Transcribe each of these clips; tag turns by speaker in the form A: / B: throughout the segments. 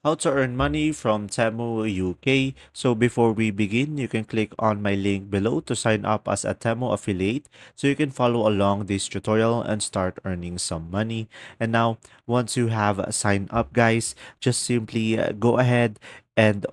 A: how to earn money from Temu UK. So before we begin, you can click on my link below to sign up as a Temu affiliate so you can follow along this tutorial and start earning some money. And now, once you have signed up, guys, just simply go ahead and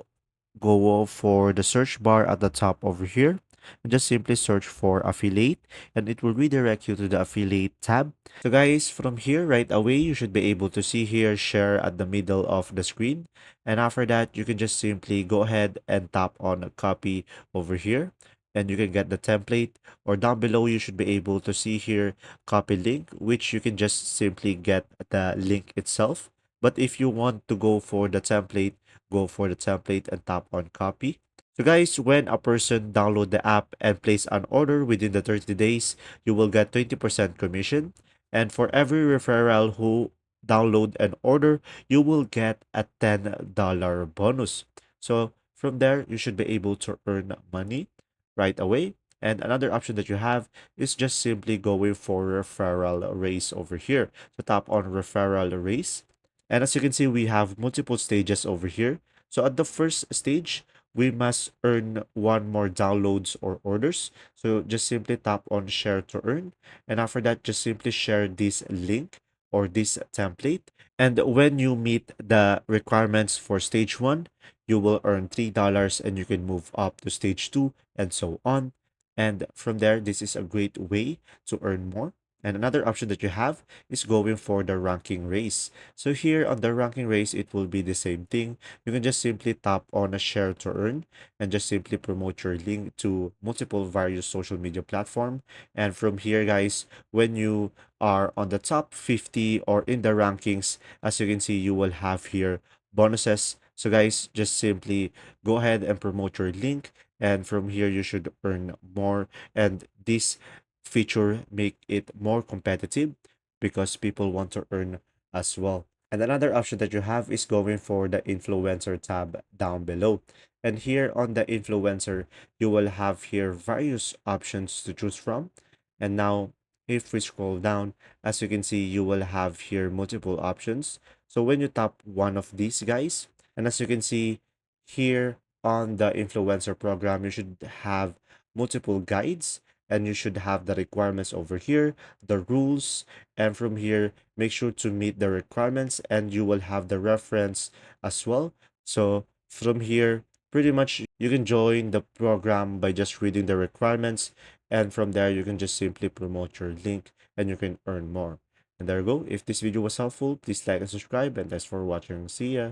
A: go for the search bar at the top over here and just simply search for affiliate, and it will redirect you to the affiliate tab. So guys, from here right away you should be able to see here share at the middle of the screen, and after that you can just simply go ahead and tap on copy over here and you can get the template, or down below you should be able to see here copy link, which you can just simply get the link itself. But if you want to go for the template, go for the template and tap on copy. So guys, when a person download the app and place an order within the 30 days, you will get 20% commission. And for every referral who download an order, you will get a $10 bonus. So from there, you should be able to earn money right away. And another option that you have is just simply going for referral raise over here. So tap on referral raise. And as you can see, we have multiple stages over here. So at the first stage, we must earn one more downloads or orders. So just simply tap on share to earn. And after that, just simply share this link or this template. And when you meet the requirements for stage one, you will earn $3 and you can move up to stage two and so on. And from there, this is a great way to earn more. And another option that you have is going for the ranking race. So here on the ranking race, it will be the same thing. You can just simply tap on a share to earn and just simply promote your link to multiple various social media platform. And from here, guys, when you are on the top 50 or in the rankings, as you can see, you will have here bonuses. So guys, just simply go ahead and promote your link. And from here, you should earn more. And this feature make it more competitive because people want to earn as well. And another option that you have is going for the influencer tab down below. And here on the influencer, you will have here various options to choose from. And now if we scroll down, as you can see, you will have here multiple options. So when you tap one of these guys, and as you can see here on the influencer program, you should have multiple guides and you should have the requirements over here, the rules, and from here make sure to meet the requirements and you will have the reference as well. So from here, pretty much you can join the program by just reading the requirements, and from there you can just simply promote your link and you can earn more. And there you go. If this video was helpful, please like and subscribe, and thanks for watching. See ya.